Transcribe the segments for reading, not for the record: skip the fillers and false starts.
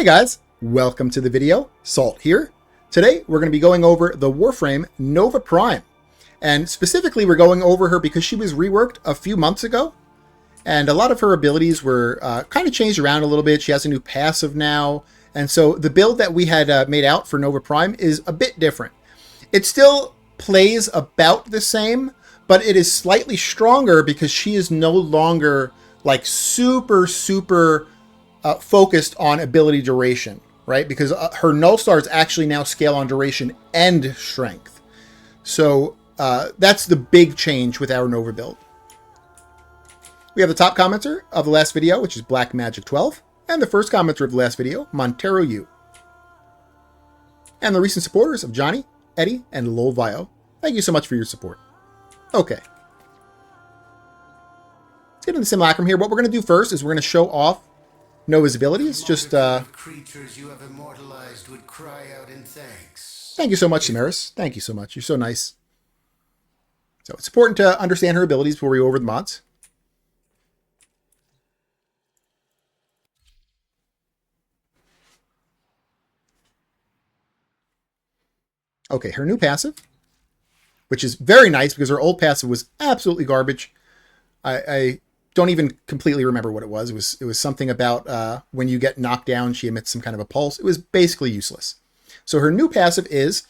Hey guys, welcome to the video. Salt here. Today we're going to be going over the Warframe Nova Prime. And specifically we're going over her because she was reworked a few months ago. And a lot of her abilities were kind of changed around a little bit. She has a new passive now. And so the build that we had made out for Nova Prime is a bit different. It still plays about the same, but it is slightly stronger because she is no longer like super focused on ability duration, right? Because her null stars actually now scale on duration and strength. So that's the big change with our Nova build. We have the top commenter of the last video, which is Black Magic 12, and the first commenter of the last video, Montero U. And the recent supporters of Johnny, Eddie, and Lol Vio. Thank you so much for your support. Okay. Let's get into the simulacrum here. What we're going to do first is we're going to show off Nova's abilities. Just creatures you have immortalized would cry out in thanks. Thank you so much, Samaris. Thank you so much. You're so nice. So it's important to understand her abilities before we go over the mods. Okay, her new passive, which is very nice because her old passive was absolutely garbage. I don't even completely remember what it was. It was something about when you get knocked down, she emits some kind of a pulse. It was basically useless. So her new passive is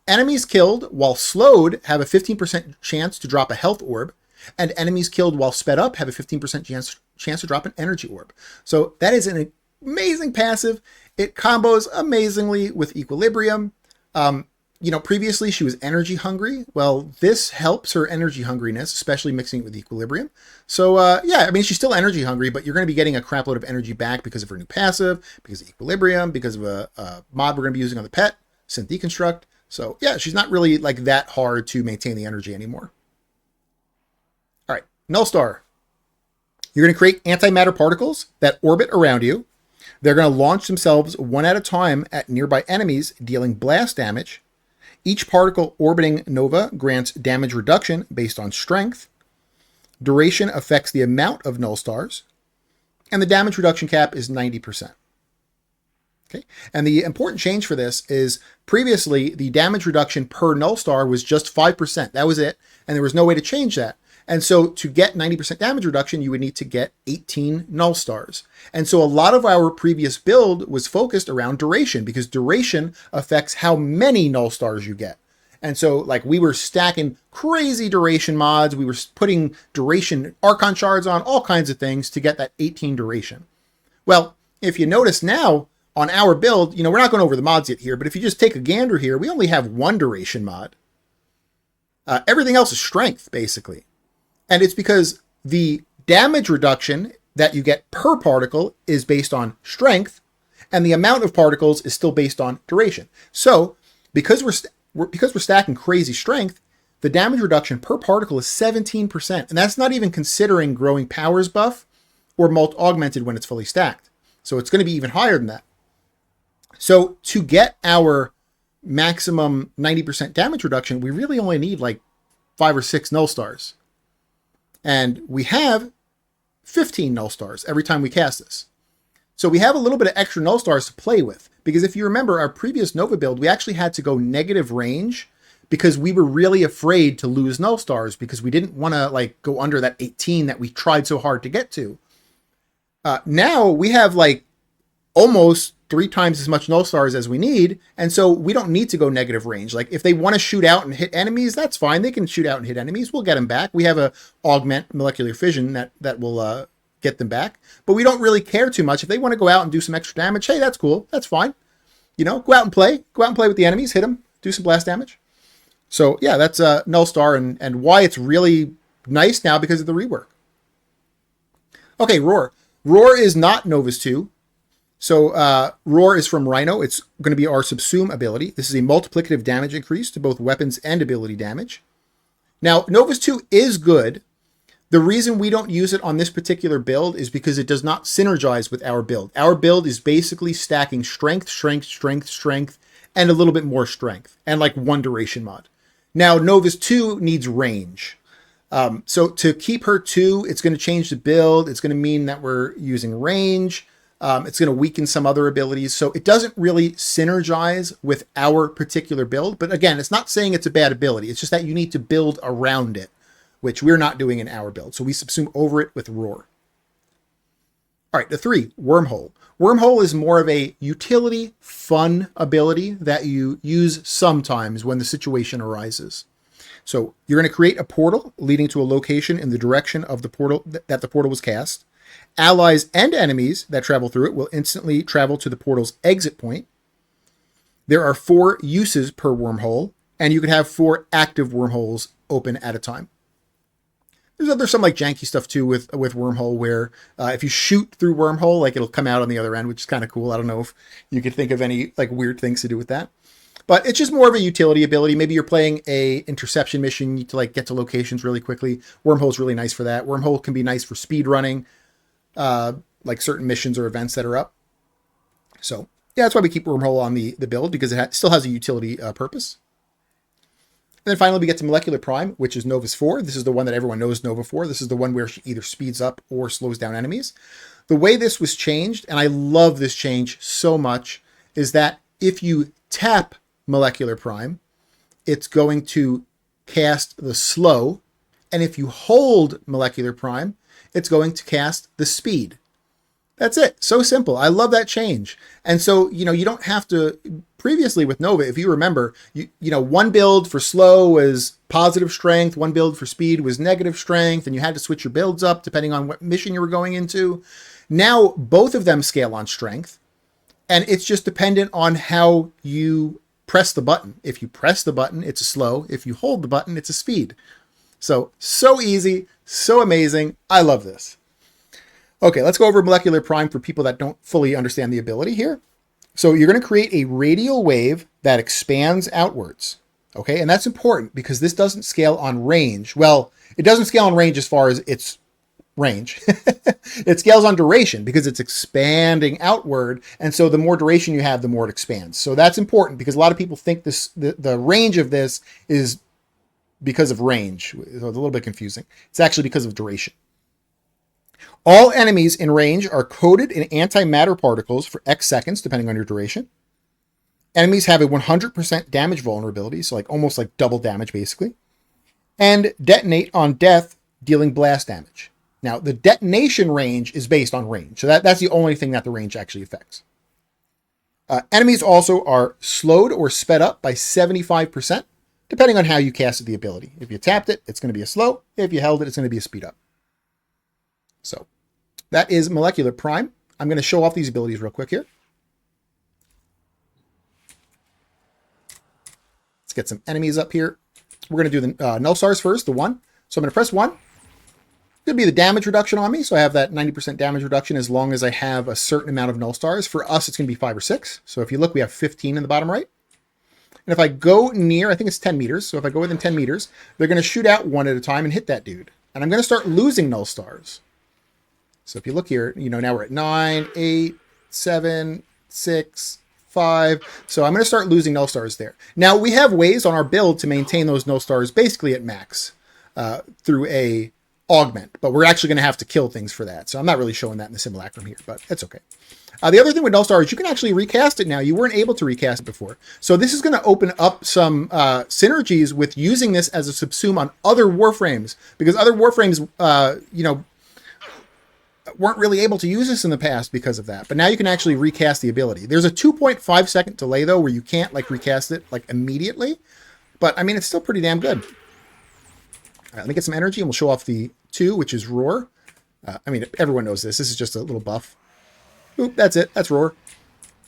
enemies killed while slowed have a 15% chance to drop a health orb, and enemies killed while sped up have a 15% chance to drop an energy orb. So that is an amazing passive. It combos amazingly with equilibrium. You know, previously she was energy hungry. Well, this helps her energy hungriness, especially mixing it with equilibrium. So, yeah, I mean, she's still energy hungry, but you're going to be getting a crap load of energy back because of her new passive, because of equilibrium, because of a mod we're going to be using on the pet, Synth Deconstruct. So, yeah, she's not really like that hard to maintain the energy anymore. All right, Null Star. You're going to create antimatter particles that orbit around you. They're going to launch themselves one at a time at nearby enemies, dealing blast damage. Each particle orbiting Nova grants damage reduction based on strength. Duration affects the amount of null stars. And the damage reduction cap is 90%. Okay. And the important change for this is previously the damage reduction per null star was just 5%. That was it. And there was no way to change that. And so to get 90% damage reduction, you would need to get 18 null stars. And so a lot of our previous build was focused around duration because duration affects how many null stars you get. And so like we were stacking crazy duration mods. We were putting duration Archon shards on, all kinds of things to get that 18 duration. Well, if you notice now on our build, you know, we're not going over the mods yet here, but if you just take a gander here, we only have one duration mod. Everything else is strength, basically. And it's because the damage reduction that you get per particle is based on strength, and the amount of particles is still based on duration. So because we're stacking crazy strength, the damage reduction per particle is 17%. And that's not even considering growing powers buff or mult augmented when it's fully stacked. So it's going to be even higher than that. So to get our maximum 90% damage reduction, we really only need like 5 or 6 null stars. And we have 15 null stars every time we cast this. So we have a little bit of extra null stars to play with. Because if you remember our previous Nova build, we actually had to go negative range because we were really afraid to lose null stars because we didn't want to like go under that 18 that we tried so hard to get to. Now we have like almost 3 times as much null stars as we need. And so we don't need to go negative range. Like if they want to shoot out and hit enemies, that's fine. They can shoot out and hit enemies. We'll get them back. We have a augment molecular fission that will get them back, but we don't really care too much. If they want to go out and do some extra damage, hey, that's cool. That's fine. You know, go out and play with the enemies, hit them, do some blast damage. So yeah, that's a null star and why it's really nice now because of the rework. Okay. Roar is not Nova's 2. So Roar is from Rhino. It's going to be our Subsume ability. This is a multiplicative damage increase to both weapons and ability damage. Now, Nova's 2 is good. The reason we don't use it on this particular build is because it does not synergize with our build. Our build is basically stacking strength, and a little bit more strength, and like one duration mod. Now, Nova's 2 needs range. So to keep her 2, it's going to change the build. It's going to mean that we're using range. It's going to weaken some other abilities. So it doesn't really synergize with our particular build. But again, it's not saying it's a bad ability. It's just that you need to build around it, which we're not doing in our build. So we subsume over it with Roar. All right, the 3, Wormhole. Wormhole is more of a utility, fun ability that you use sometimes when the situation arises. So you're going to create a portal leading to a location in the direction of the portal that the portal was cast. Allies and enemies that travel through it will instantly travel to the portal's exit point. There are 4 uses per wormhole, and you can have 4 active wormholes open at a time. There's some like janky stuff too with wormhole where if you shoot through wormhole, like it'll come out on the other end, which is kind of cool. I don't know if you could think of any like weird things to do with that. But it's just more of a utility ability. Maybe you're playing a interception mission, you need to like get to locations really quickly. Wormhole's really nice for that. Wormhole can be nice for speed running, like certain missions or events that are up. So yeah, that's why we keep Wormhole on the build, because it still has a utility purpose. And then finally we get to Molecular Prime, which is Nova's 4. This is the one that everyone knows Nova for. This is the one where she either speeds up or slows down enemies. The way this was changed, and I love this change so much, is that if you tap Molecular Prime, it's going to cast the slow. And if you hold Molecular Prime, it's going to cast the speed. That's it. So simple. I love that change. And so, you don't have to, previously with Nova, if you remember, one build for slow was positive strength, one build for speed was negative strength, and you had to switch your builds up depending on what mission you were going into. Now, both of them scale on strength, and it's just dependent on how you press the button. If you press the button, it's a slow. If you hold the button, it's a speed. So easy, so amazing. I love this. Okay, let's go over Molecular Prime for people that don't fully understand the ability here. So you're going to create a radial wave that expands outwards. Okay, and that's important because this doesn't scale on range. Well, it doesn't scale on range as far as its range. It scales on duration because it's expanding outward. And so the more duration you have, the more it expands. So that's important because a lot of people think the range of this is because of range. It's a little bit confusing. It's actually because of duration. All enemies in range are coated in antimatter particles for X seconds, depending on your duration. Enemies have a 100% damage vulnerability, so almost like double damage, basically. And detonate on death, dealing blast damage. Now, the detonation range is based on range, so that's the only thing that the range actually affects. Enemies also are slowed or sped up by 75%, depending on how you casted the ability. If you tapped it, it's going to be a slow. If you held it, it's going to be a speed up. So that is Molecular Prime. I'm going to show off these abilities real quick here. Let's get some enemies up here. We're going to do the Null Stars first, the 1. So I'm going to press 1. It's going to be the damage reduction on me. So I have that 90% damage reduction as long as I have a certain amount of Null Stars. For us, it's going to be 5 or 6. So if you look, we have 15 in the bottom right. And if I go near, I think it's 10 meters. So if I go within 10 meters, they're going to shoot out one at a time and hit that dude. And I'm going to start losing Null Stars. So if you look here, now we're at 9, 8, 7, 6, 5. So I'm going to start losing Null Stars there. Now, we have ways on our build to maintain those Null Stars basically at max through a augment. But we're actually going to have to kill things for that. So I'm not really showing that in the simulacrum here, but it's okay. The other thing with Null Star is you can actually recast it now. You weren't able to recast it before. So this is going to open up some synergies with using this as a subsume on other Warframes. Because other Warframes, weren't really able to use this in the past because of that. But now you can actually recast the ability. There's a 2.5 second delay, though, where you can't recast it immediately. But, I mean, it's still pretty damn good. All right, let me get some energy, and we'll show off the 2, which is Roar. Everyone knows this. This is just a little buff. Oop, that's it. That's Roar.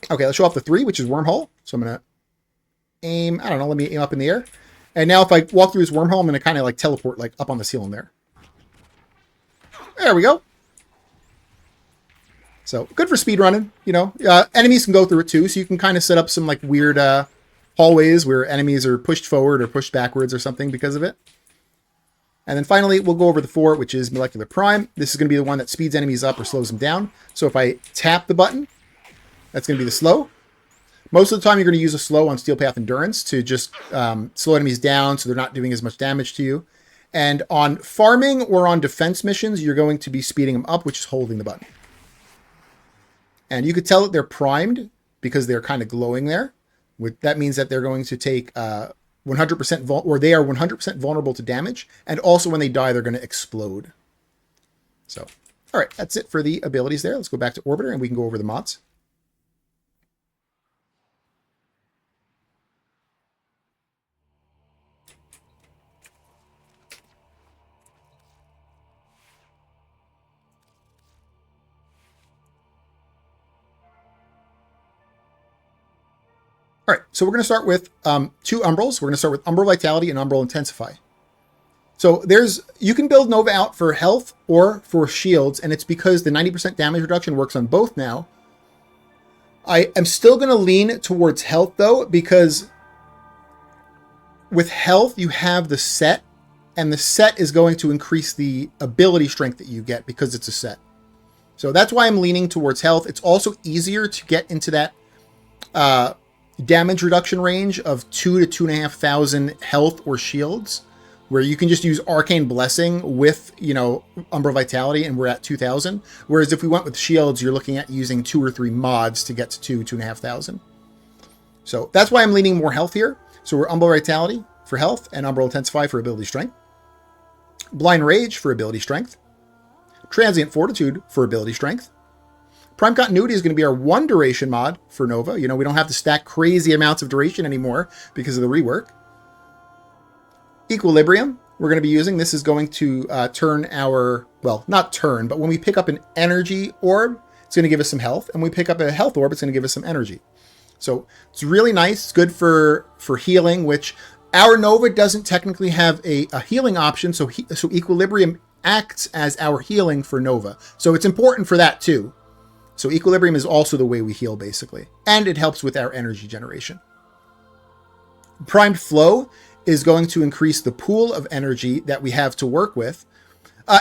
Okay, let's show off the 3, which is Wormhole. So I'm going to aim, let me aim up in the air. And now if I walk through this wormhole, I'm going to kind of teleport up on the ceiling there. There we go. So good for speed running, Enemies can go through it too, so you can kind of set up some weird hallways where enemies are pushed forward or pushed backwards or something because of it. And then finally, we'll go over the 4, which is Molecular Prime. This is going to be the one that speeds enemies up or slows them down. So if I tap the button, that's going to be the slow. Most of the time, you're going to use a slow on Steel Path Endurance to just slow enemies down so they're not doing as much damage to you. And on farming or on defense missions, you're going to be speeding them up, which is holding the button. And you could tell that they're primed because they're kind of glowing there. That means that they're going to take 100% or they are 100% vulnerable to damage. And also when they die, they're going to explode. So, all right, that's it for the abilities there. Let's go back to Orbiter and we can go over the mods. All right, so we're going to start with 2 Umbrals. We're going to start with Umbral Vitality and Umbral Intensify. So you can build Nova out for health or for shields, and it's because the 90% damage reduction works on both now. I am still going to lean towards health, though, because with health, you have the set, and the set is going to increase the ability strength that you get because it's a set. So that's why I'm leaning towards health. It's also easier to get into that damage reduction range of 2,000 to 2,500 health or shields, where you can just use Arcane Blessing with, Umbral Vitality, and we're at 2,000. Whereas if we went with shields, you're looking at using 2 or 3 mods to get to 2,500. So that's why I'm leaning more health here. So we're Umbral Vitality for health and Umbral Intensify for ability strength. Blind Rage for ability strength. Transient Fortitude for ability strength. Prime Continuity is going to be our 1 duration mod for Nova. We don't have to stack crazy amounts of duration anymore because of the rework. Equilibrium, we're going to be using. This is going to turn our, well, not turn, but when we pick up an energy orb, it's going to give us some health. And when we pick up a health orb, it's going to give us some energy. So it's really nice. It's good for healing, which our Nova doesn't technically have a healing option. So Equilibrium acts as our healing for Nova. So it's important for that too. So Equilibrium is also the way we heal, basically. And it helps with our energy generation. Primed Flow is going to increase the pool of energy that we have to work with.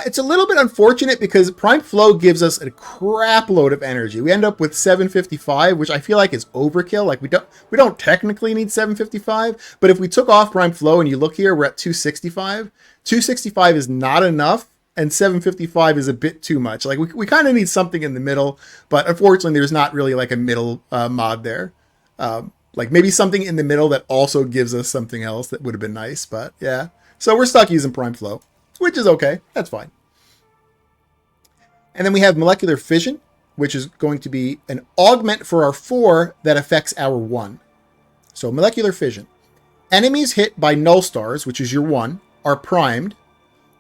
It's a little bit unfortunate because Primed Flow gives us a crap load of energy. We end up with 755, which I feel like is overkill. Like we don't technically need 755, but if we took off Primed Flow and you look here, we're at 265. 265 is not enough, and 755 is a bit too much. Like we kind of need something in the middle, but unfortunately there's not really like a middle mod there. Like maybe something in the middle that also gives us something else that would have been nice, but yeah. So we're stuck using Prime Flow, which is okay. That's fine. And then we have Molecular Fission, which is going to be an augment for our 4 that affects our 1. So Molecular Fission. Enemies hit by null stars, which is your 1, are primed.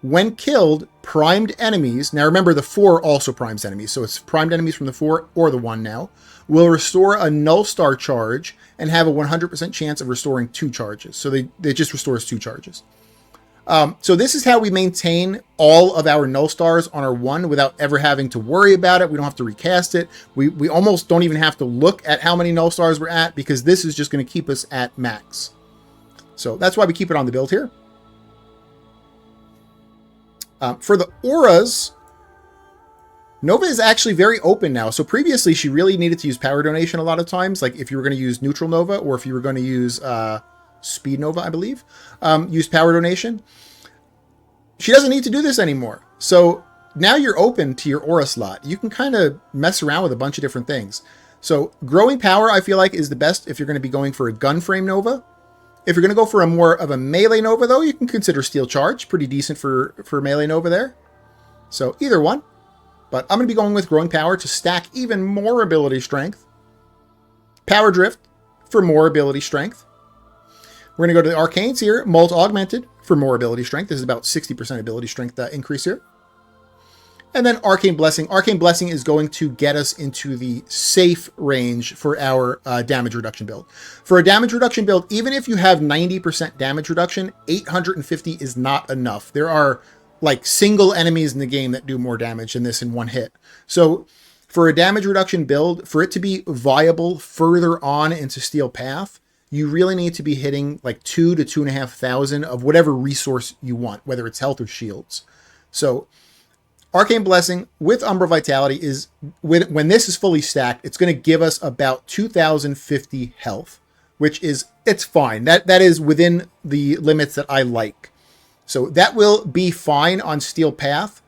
When killed, primed enemies, now remember the 4 also primes enemies, so it's primed enemies from the 4 or the 1 now, will restore a null star charge and have a 100% chance of restoring 2 charges. So they just restores 2 charges. So this is how we maintain all of our null stars on our 1 without ever having to worry about it. We don't have to recast it. We almost don't even have to look at how many null stars we're at because this is just going to keep us at max. So that's why we keep it on the build here. For the auras, Nova is actually very open now. So previously, she really needed to use power donation a lot of times. Like if you were going to use neutral Nova or if you were going to use speed Nova, I believe, use power donation. She doesn't need to do this anymore. So now you're open to your aura slot. You can kind of mess around with a bunch of different things. So growing power, I feel like, is the best if you're going to be going for a gun frame Nova. If you're going to go for a more of a melee Nova, though, you can consider Steel Charge. Pretty decent for melee Nova there. So either one. But I'm going to be going with Growing Power to stack even more ability strength. Power Drift for more ability strength. We're going to go to the Arcanes here. Molt Augmented for more ability strength. This is about 60% ability strength increase here. And then Arcane Blessing. Arcane Blessing is going to get us into the safe range for our damage reduction build. For a damage reduction build, even if you have 90% damage reduction, 850 is not enough. There are like single enemies in the game that do more damage than this in one hit. So for a damage reduction build, for it to be viable further on into Steel Path, you really need to be hitting like 2,000 to 2,500 of whatever resource you want, whether it's health or shields. So Arcane Blessing with Umbral Vitality is, when this is fully stacked, it's going to give us about 2,050 health, which is, it's fine. That is within the limits that I like. So that will be fine on Steel Path.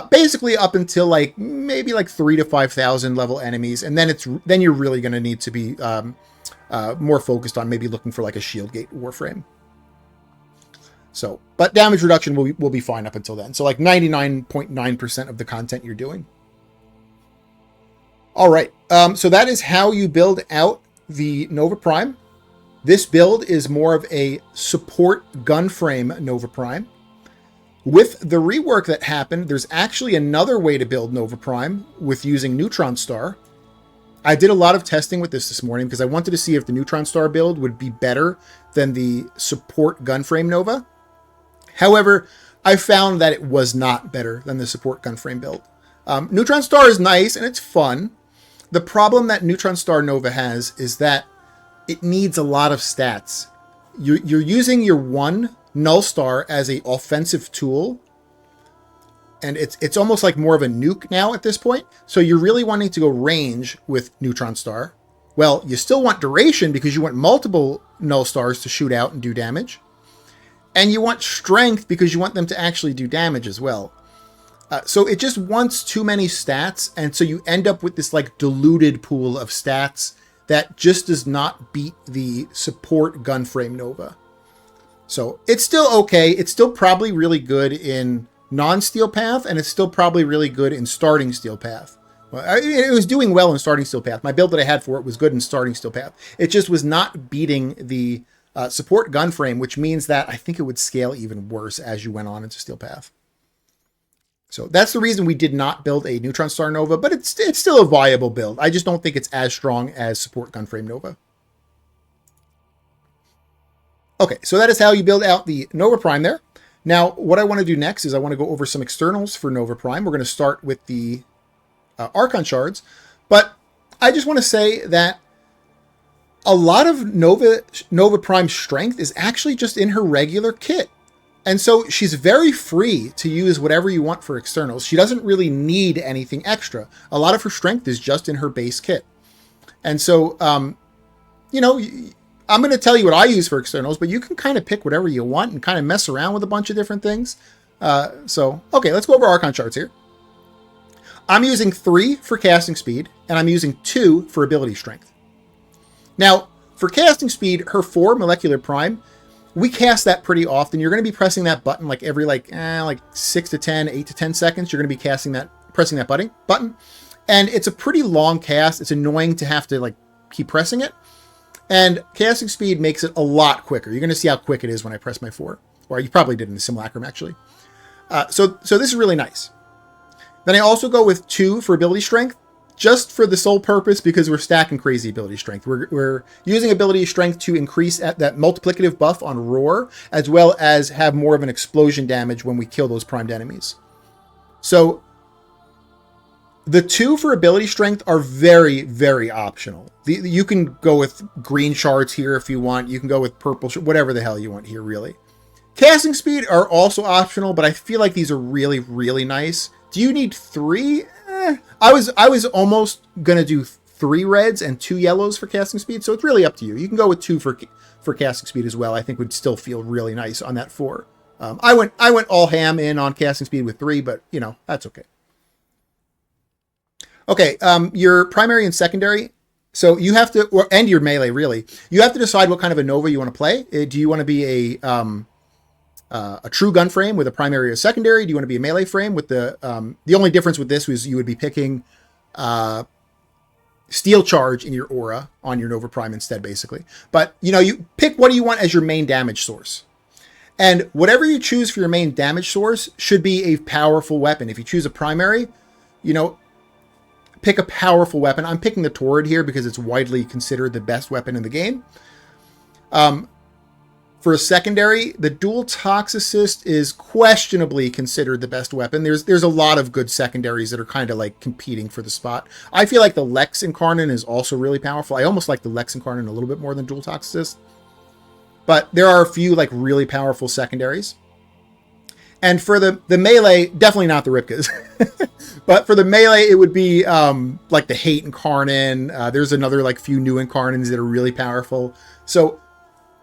Basically up until like maybe like 3,000 to 5,000 level enemies, and then you're really going to need to be more focused on maybe looking for like a shield gate Warframe. So, but damage reduction will be fine up until then. So like 99.9% of the content you're doing. All right, so that is how you build out the Nova Prime. This build is more of a support gunframe Nova Prime. With the rework that happened, there's actually another way to build Nova Prime with using Neutron Star. I did a lot of testing with this morning because I wanted to see if the Neutron Star build would be better than the support gunframe Nova. However, I found that it was not better than the support gunframe build. Neutron Star is nice and it's fun. The problem that Neutron Star Nova has is that it needs a lot of stats. You're using your one Null Star as a offensive tool, and it's almost like more of a nuke now at this point. So you're really wanting to go range with Neutron Star. Well, you still want duration because you want multiple Null Stars to shoot out and do damage. And you want strength because you want them to actually do damage as well. So it just wants too many stats, and so you end up with this like diluted pool of stats that just does not beat the support gunframe Nova. So it's still okay. It's still probably really good in non-Steel Path, and it's still probably really good in starting Steel Path. Well, it was doing well in starting Steel Path. My build that I had for it was good in starting Steel Path. It just was not beating the support gunframe, which means that I think it would scale even worse as you went on into Steel Path. So that's the reason we did not build a Neutron Star Nova, but it's still a viable build. I just don't think it's as strong as support gunframe Nova. Okay, so that is how you build out the Nova Prime there. Now, what I want to do next is I want to go over some externals for Nova Prime. We're going to start with the Archon Shards, but I just want to say that a lot of Nova Prime's strength is actually just in her regular kit. And so she's very free to use whatever you want for externals. She doesn't really need anything extra. A lot of her strength is just in her base kit. And so, you know, I'm going to tell you what I use for externals, but you can kind of pick whatever you want and kind of mess around with a bunch of different things. Okay, let's go over Archon charts here. I'm using 3 for casting speed, and I'm using 2 for ability strength. Now, for casting speed, her 4 molecular prime, we cast that pretty often. You're going to be pressing that button like every like 6 to 10, 8 to 10 seconds. You're going to be pressing that button. And it's a pretty long cast. It's annoying to have to like keep pressing it. And casting speed makes it a lot quicker. You're going to see how quick it is when I press my 4. Or you probably did in the simulacrum, actually. So this is really nice. Then I also go with 2 for ability strength, just for the sole purpose because we're stacking crazy ability strength. We're using ability strength to increase that multiplicative buff on Roar, as well as have more of an explosion damage when we kill those primed enemies. So the 2 for ability strength are very, very optional. You can go with green shards here if you want. You can go with purple, whatever the hell you want here, really. Casting speed are also optional, but I feel like these are really, really nice. Do you need 3? I was almost gonna do 3 reds and 2 yellows for casting speed, so it's really up to you. You can go with 2 for casting speed as well. I think would still feel really nice on that 4. I went all ham in on casting speed with 3, but you know that's okay. Okay, your primary and secondary. So you have to, and your melee really. You have to decide what kind of a Nova you want to play. Do you want to be a true gun frame with a primary or secondary? Do you want to be a melee frame with the only difference with this was you would be picking steel charge in your aura on your Nova Prime instead, basically. But you know, you pick what do you want as your main damage source. And whatever you choose for your main damage source should be a powerful weapon. If you choose a primary, you know, pick a powerful weapon. I'm picking the Torrid here because it's widely considered the best weapon in the game. For a secondary, the dual Toxicist is questionably considered the best weapon. There's a lot of good secondaries that are kind of like competing for the spot. I feel like the Lex Incarnate is also really powerful. I almost like the Lex Incarnate a little bit more than dual Toxicist. But there are a few like really powerful secondaries. And for the melee, definitely not the Ripkas. But for the melee, it would be like the Hate Incarnate. There's another like few new Incarnates that are really powerful. So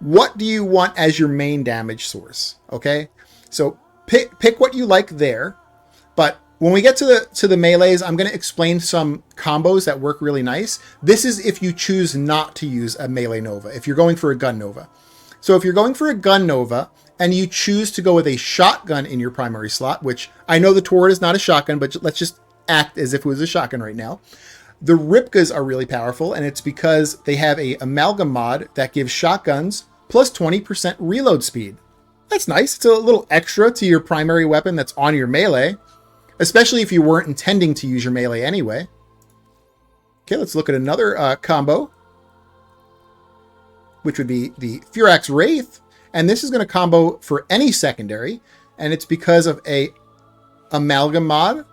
what do you want as your main damage source? Okay, so pick what you like there, but When we get to the melees, I'm going to explain some combos that work really nice. This is if you choose not to use a melee Nova, if you're going for a gun Nova. So if you're going for a gun Nova and you choose to go with a shotgun in your primary slot, which I know the turret is not a shotgun, but let's just act as if it was a shotgun right now. The Ripkas are really powerful, and it's because they have a amalgam mod that gives shotguns plus 20% reload speed. That's nice. It's a little extra to your primary weapon that's on your melee, especially if you weren't intending to use your melee anyway. Okay, let's look at another combo, which would be the Furax Wraith. And this is going to combo for any secondary, and it's because of a amalgam mod,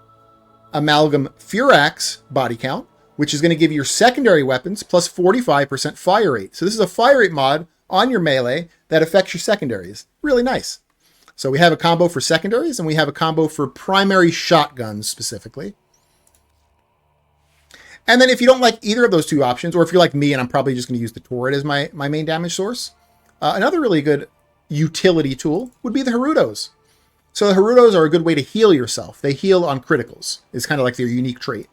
amalgam Furax body count, which is going to give your secondary weapons plus 45% fire rate. So this is a fire rate mod on your melee that affects your secondaries. Really nice. So we have a combo for secondaries, and we have a combo for primary shotguns specifically. And then if you don't like either of those two options, or if you're like me and I'm probably just going to use the turret as my main damage source, another really good utility tool would be the Harutos. So the Harutos are a good way to heal yourself. They heal on criticals. It's kind of like their unique trait.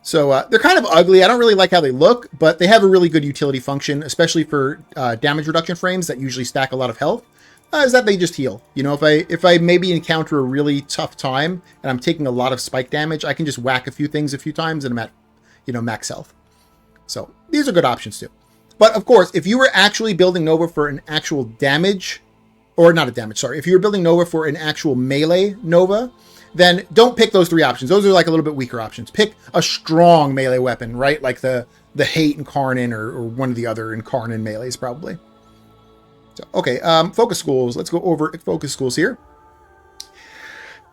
So they're kind of ugly. I don't really like how they look, but they have a really good utility function, especially for damage reduction frames that usually stack a lot of health, is that they just heal. You know, if I maybe encounter a really tough time and I'm taking a lot of spike damage, I can just whack a few things a few times and I'm at, max health. So these are good options too. But of course, if you were actually building Nova for an actual damage, or not a damage, sorry, if you were building Nova for an actual melee Nova, then don't pick those three options. Those are like a little bit weaker options. Pick a strong melee weapon, right? Like the Hate Incarnate or one of the other Incarnate melees probably. So, okay, focus schools. Let's go over focus schools here.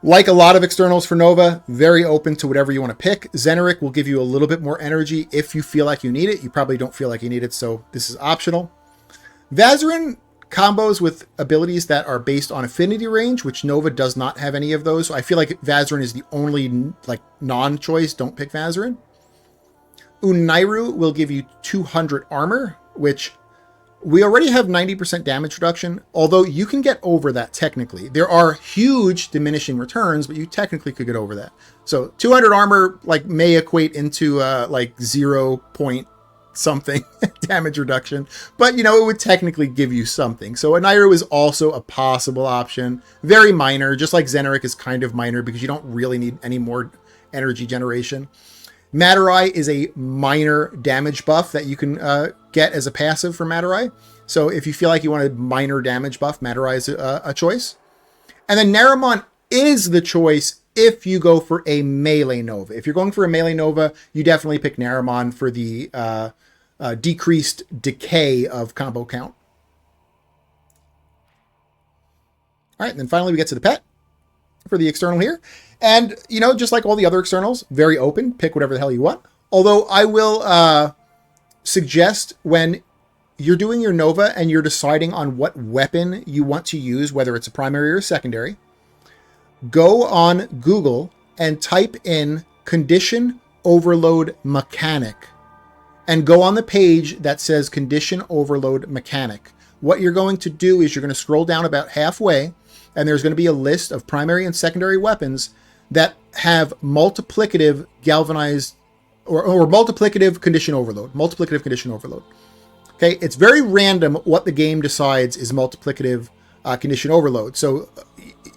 Like a lot of externals for Nova, very open to whatever you want to pick. Xeneric will give you a little bit more energy if you feel like you need it. You probably don't feel like you need it, so this is optional. Vazarin combos with abilities that are based on affinity range, which Nova does not have any of those. So I feel like Vazarin is the only non-choice. Don't pick Vazarin. Unairu will give you 200 armor, which we already have 90% damage reduction, although you can get over that technically. There are huge diminishing returns, but you technically could get over that. So 200 armor may equate into 0 point something damage reduction, but it would technically give you something. So Unairu is also a possible option. Very minor, just like Xeneric is kind of minor because you don't really need any more energy generation. Matter-Eye is a minor damage buff that you can get as a passive for Matter-Eye. So if you feel like you want a minor damage buff, Matter-Eye is a choice. And then Naramon is the choice if you go for a melee Nova. If you're going for a melee Nova, you definitely pick Naramon for the decreased decay of combo count. All right, and then finally we get to the pet for the external here. And, just like all the other externals, very open, pick whatever the hell you want. Although I will suggest when you're doing your Nova and you're deciding on what weapon you want to use, whether it's a primary or a secondary, go on Google and type in condition overload mechanic and go on the page that says condition overload mechanic. What you're going to do is you're going to scroll down about halfway and there's going to be a list of primary and secondary weapons that have multiplicative galvanized or multiplicative condition overload. Multiplicative condition overload. Okay, it's very random what the game decides is multiplicative condition overload. So,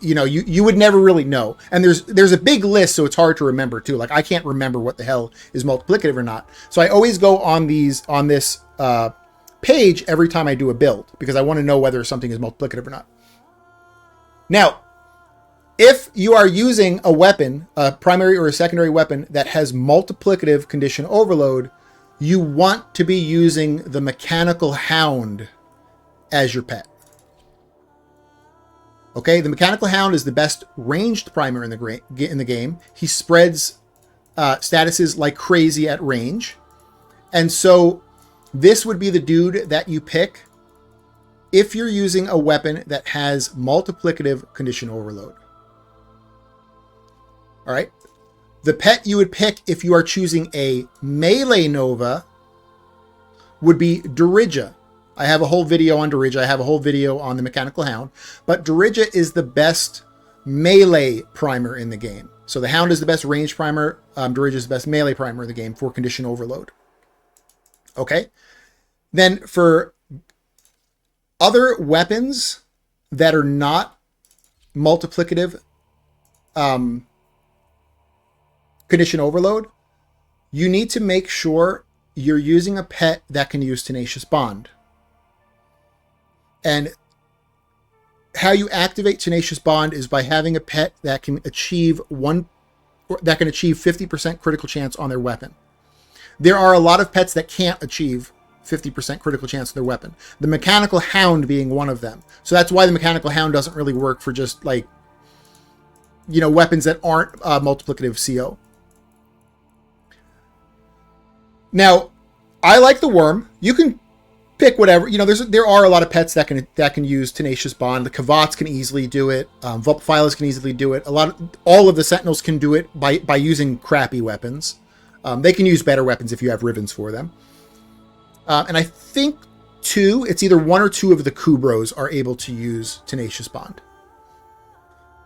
you would never really know. And there's a big list, so it's hard to remember too. Like I can't remember what the hell is multiplicative or not. So I always go on this page every time I do a build because I want to know whether something is multiplicative or not. Now, if you are using a weapon, a primary or a secondary weapon that has multiplicative condition overload, you want to be using the Mechanical Hound as your pet. Okay, the Mechanical Hound is the best ranged primer in the game. He spreads statuses like crazy at range. And so this would be the dude that you pick if you're using a weapon that has multiplicative condition overload. All right. The pet you would pick if you are choosing a melee Nova would be Dirija. I have a whole video on Dirija. I have a whole video on the Mechanical Hound. But Dirija is the best melee primer in the game. So the Hound is the best range primer. Dirige is the best melee primer in the game for condition overload. Okay. Then for other weapons that are not multiplicative condition overload, you need to make sure you're using a pet that can use Tenacious Bond. And how you activate Tenacious Bond is by having a pet that can achieve 50% critical chance on their weapon. There are a lot of pets that can't achieve 50% critical chance on their weapon. The Mechanical Hound being one of them. So that's why the Mechanical Hound doesn't really work for just like, you know, weapons that aren't multiplicative CO. Now, I like the Worm. You can pick whatever, you know, there are a lot of pets that can use Tenacious Bond. The Kavats can easily do it. Vulpaphilas can easily do it. All of the Sentinels can do it by using crappy weapons. They can use better weapons if you have ribbons for them. And I think it's either one or two of the Kubros are able to use Tenacious Bond.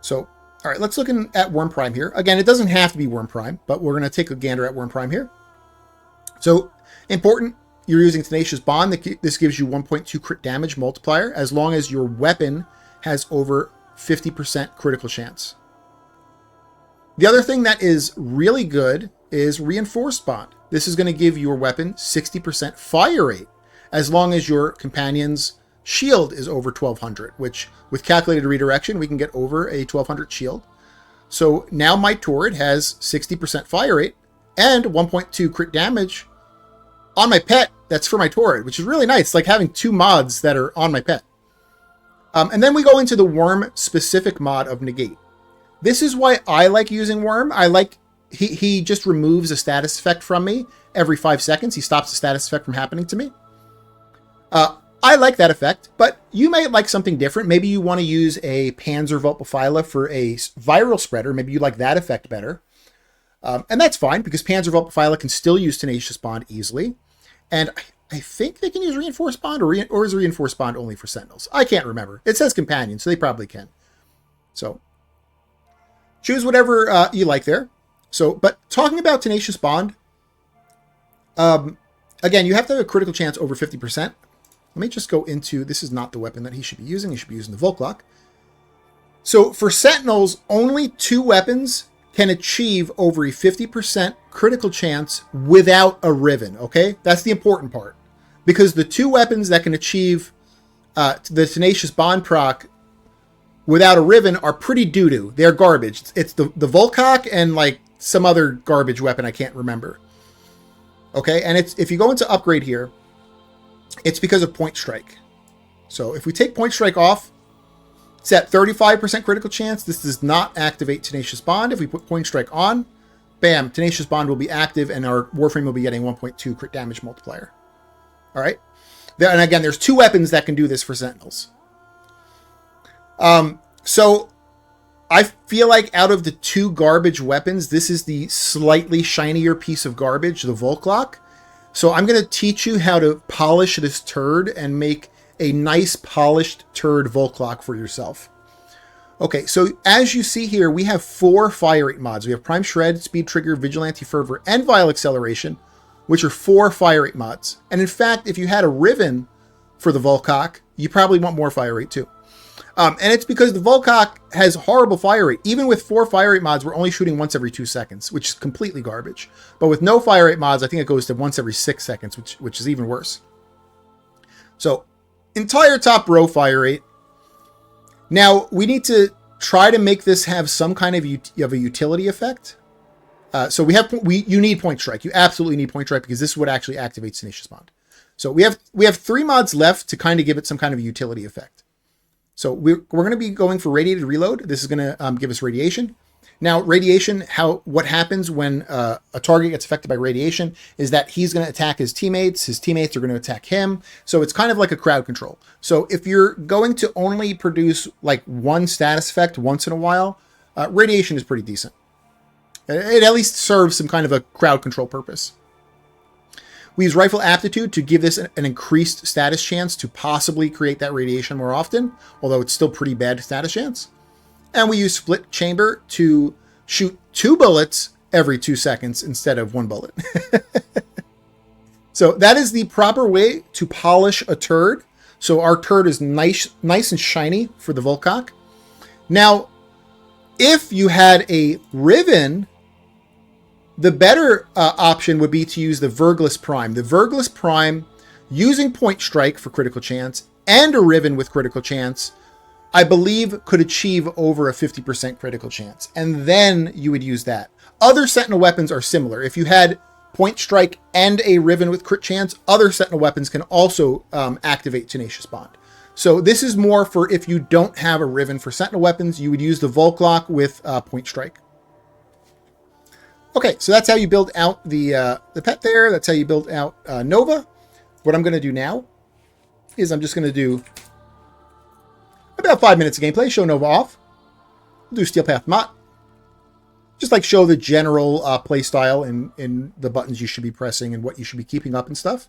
So, all right, let's look at Worm Prime here. Again, it doesn't have to be Worm Prime, but we're going to take a gander at Worm Prime here. So, important, you're using Tenacious Bond. This gives you 1.2 crit damage multiplier as long as your weapon has over 50% critical chance. The other thing that is really good is Reinforced Bond. This is going to give your weapon 60% fire rate as long as your companion's shield is over 1200, which with calculated redirection, we can get over a 1200 shield. So now my turret has 60% fire rate and 1.2 crit damage on my pet. That's for my turret, which is really nice. It's like having two mods that are on my pet. And then we go into the Worm specific mod of Negate. This is why I like using Worm. I like he just removes a status effect from me every 5 seconds. He stops the status effect from happening to me. I like that effect, but you may like something different. Maybe you want to use a Panzer Vulpaphyla for a viral spreader. Maybe you like that effect better. And that's fine, because Panzer Vulpaphyla can still use Tenacious Bond easily. And I think they can use Reinforced Bond, or is Reinforced Bond only for Sentinels? I can't remember. It says Companion, so they probably can. So choose whatever you like there. So, but talking about Tenacious Bond, again, you have to have a critical chance over 50%. Let me just go into, this is not the weapon that he should be using. He should be using the Volklock. So for Sentinels, only 2 weapons can achieve over a 50% critical chance without a Riven, okay? That's the important part. Because the 2 weapons that can achieve the Tenacious Bond proc without a Riven are pretty doo-doo. They're garbage. It's the Volklock and like some other garbage weapon I can't remember. Okay, and it's if you go into upgrade here, it's because of Point Strike. So if we take Point Strike off, it's at 35% critical chance. This does not activate Tenacious Bond. If we put Point Strike on, bam, Tenacious Bond will be active and our Warframe will be getting 1.2 crit damage multiplier. All right. And again, there's 2 weapons that can do this for Sentinels. So I feel like out of the 2 garbage weapons, this is the slightly shinier piece of garbage, the Volklock. So I'm going to teach you how to polish this turd and make a nice polished turd Volklock for yourself. Okay, so as you see here, we have 4 fire rate mods. We have Prime Shred, Speed Trigger, Vigilante Fervor, and Vile Acceleration, which are 4 fire rate mods. And in fact, if you had a Riven for the Volklock, you probably want more fire rate too. And it's because the Volklock has horrible fire rate. Even with 4 fire rate mods, we're only shooting once every 2 seconds, which is completely garbage. But with no fire rate mods, I think it goes to once every 6 seconds, which is even worse. So, entire top row fire rate. Now, we need to try to make this have some kind of a utility effect. So you need Point Strike. You absolutely need Point Strike, because this is what actually activates Tenacious Bond. So we have 3 mods left to kind of give it some kind of a utility effect. So we're going to be going for Radiated Reload. This is going to give us radiation. Now, radiation, what happens when a target gets affected by radiation is that he's going to attack his teammates are going to attack him. So it's kind of like a crowd control. So if you're going to only produce like 1 status effect once in a while, radiation is pretty decent. It at least serves some kind of a crowd control purpose. We use Rifle Aptitude to give this an increased status chance to possibly create that radiation more often, although it's still pretty bad status chance. And we use Split Chamber to shoot 2 bullets every 2 seconds instead of 1 bullet. So that is the proper way to polish a turd. So our turd is nice and shiny for the Volkok. Now, if you had a Riven, the better option would be to use the Vergless Prime. The Vergless Prime, using Point Strike for critical chance and a Riven with critical chance, I believe could achieve over a 50% critical chance. And then you would use that. Other Sentinel weapons are similar. If you had Point Strike and a Riven with crit chance, other Sentinel weapons can also activate Tenacious Bond. So this is more for if you don't have a Riven for Sentinel weapons, you would use the Volklock with Point Strike. Okay, so that's how you build out the pet there. That's how you build out Nova. What I'm going to do now is I'm just going to do about 5 minutes of gameplay, show Nova off. We'll do Steel Path Mott. Just like show the general play style and the buttons you should be pressing and what you should be keeping up and stuff.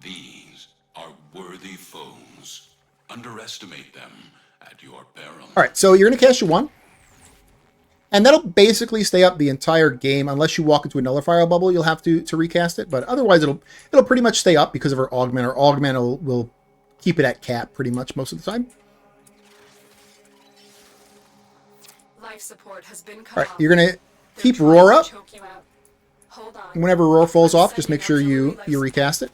These are worthy foes. Underestimate them at your peril. All right, so you're going to cast your 1. And that'll basically stay up the entire game. Unless you walk into a nullifier bubble, you'll have to recast it. But otherwise, it'll pretty much stay up because of our augment. Our augment will keep it at cap pretty much most of the time. Life support has been cut All right, off. you're going to They're keep trying Roar to up. choke you out. Hold on. And whenever Roar falls I'm off, just make sending sure you auxiliary life recast it.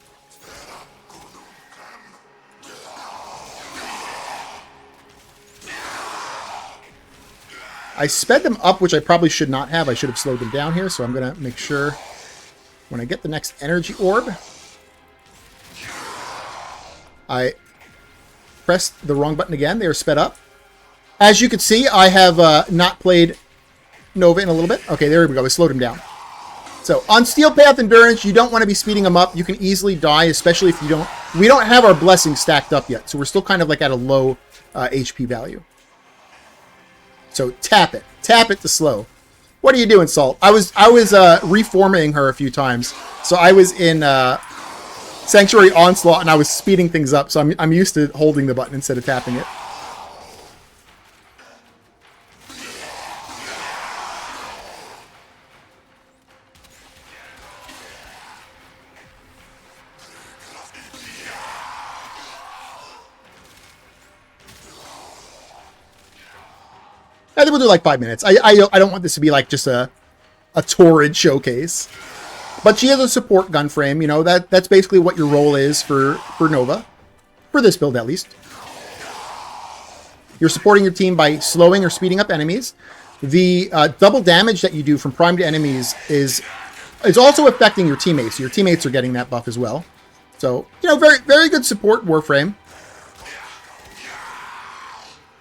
I sped them up, which I probably should not have. I should have slowed them down here, so I'm going to make sure when I get the next energy orb, I pressed the wrong button again. They are sped up. As you can see, I have not played Nova in a little bit. Okay, there we go. I slowed him down. So on Steel Path Endurance, you don't want to be speeding them up. You can easily die, especially if you don't... We don't have our blessings stacked up yet, so we're still kind of like at a low HP value. So tap it. Tap it to slow. What are you doing, Salt? I was reforming her a few times. So I was in Sanctuary Onslaught and I was speeding things up. So I'm used to holding the button instead of tapping it. I think we'll do like 5 minutes. I don't want this to be like just a torrid showcase. But she has a support gun frame, you know, that's basically what your role is for Nova. For this build at least. You're supporting your team by slowing or speeding up enemies. The double damage that you do from prime to enemies is also affecting your teammates. Your teammates are getting that buff as well. So, you know, very, very good support Warframe.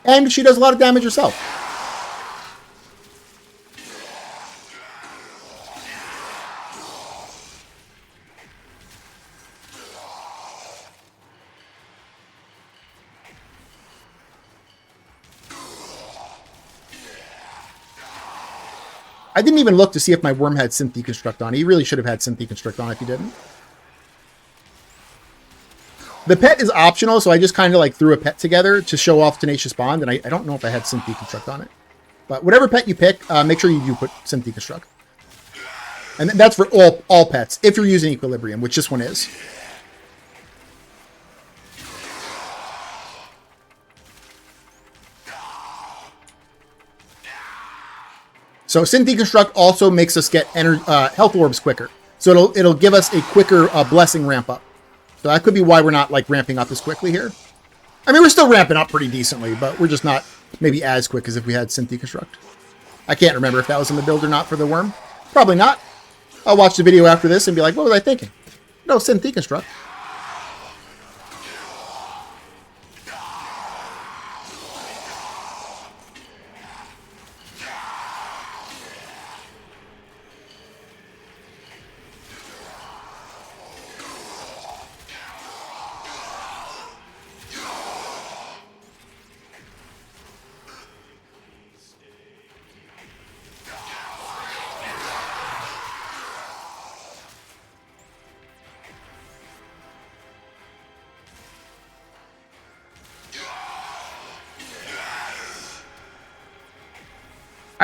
And she does a lot of damage herself. I didn't even look to see if my worm had Synth Deconstruct on. He really should have had Synth Deconstruct on if he didn't. The pet is optional, so I just kind of like threw a pet together to show off Tenacious Bond, and I don't know if I had Synth Deconstruct on it. But whatever pet you pick, make sure you do put Synth Deconstruct. And that's for all pets, if you're using Equilibrium, which this one is. So Synth Deconstruct also makes us get health orbs quicker. So it'll give us a quicker blessing ramp up. So that could be why we're not like ramping up as quickly here. I mean, we're still ramping up pretty decently, but we're just not maybe as quick as if we had Synth Deconstruct. I can't remember if that was in the build or not for the worm. Probably not. I'll watch the video after this and be like, what was I thinking? No, Synth Deconstruct.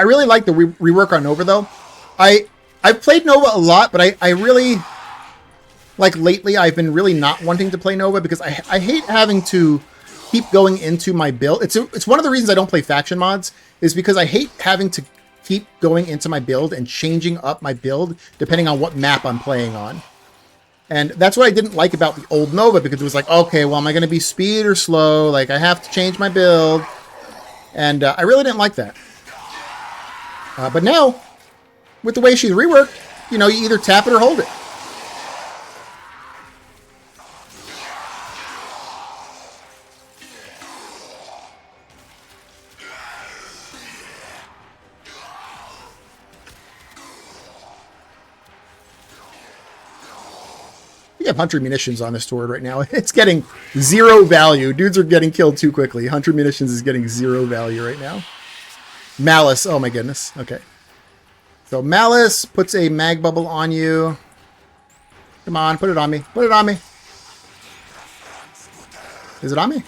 I really like the rework on Nova, though. I've played Nova a lot, but I really, like lately, I've been really not wanting to play Nova because I hate having to keep going into my build. It's one of the reasons I don't play faction mods, is because I hate having to keep going into my build and changing up my build depending on what map I'm playing on. And that's what I didn't like about the old Nova, because it was like, okay, well, am I going to be speed or slow? Like, I have to change my build. And I really didn't like that. But now, with the way she's reworked, you know, you either tap it or hold it. We have Hunter Munitions on this sword right now. It's getting 0 value. Dudes are getting killed too quickly. Hunter Munitions is getting 0 value right now. Malice. Oh my goodness. Okay. So Malice puts a mag bubble on you. Come on, put it on me. Put it on me. Is it on me?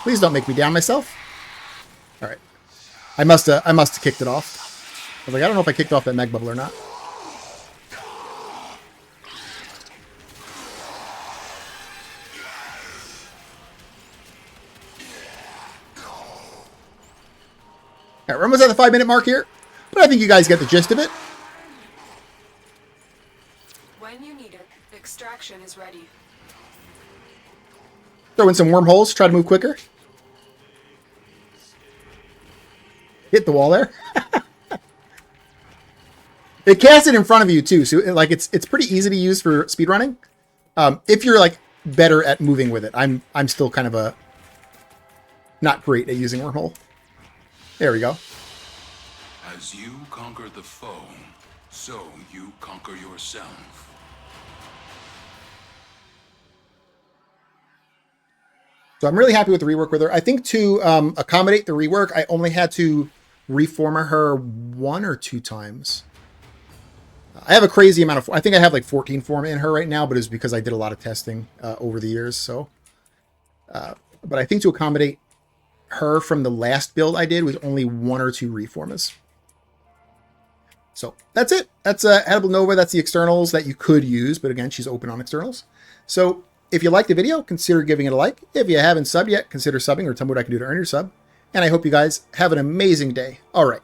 Please don't make me down myself. All right. I must have kicked it off. I was like, I don't know if I kicked off that mag bubble or not. All right, we're almost at the 5-minute mark here, but I think you guys get the gist of it. When you need it, extraction is ready. Throw in some wormholes, try to move quicker. Hit the wall there. It casts it in front of you too, so like it's pretty easy to use for speedrunning. If you're like better at moving with it. I'm still kind of a not great at using wormhole. There we go. As you conquer the foe, so you conquer yourself. So I'm really happy with the rework with her. I think to accommodate the rework, I only had to reform her 1 or 2 times. I have a crazy amount of... I think I have like 14 form in her right now, but it's because I did a lot of testing over the years. So, but I think to accommodate her from the last build I did was only 1 or 2 reformers. So that's it. That's Edible Nova. That's the externals that you could use, but again, she's open on externals. So if you liked the video, consider giving it a like. If you haven't subbed yet, consider subbing, or tell me what I can do to earn your sub. And I hope you guys have an amazing day. All right.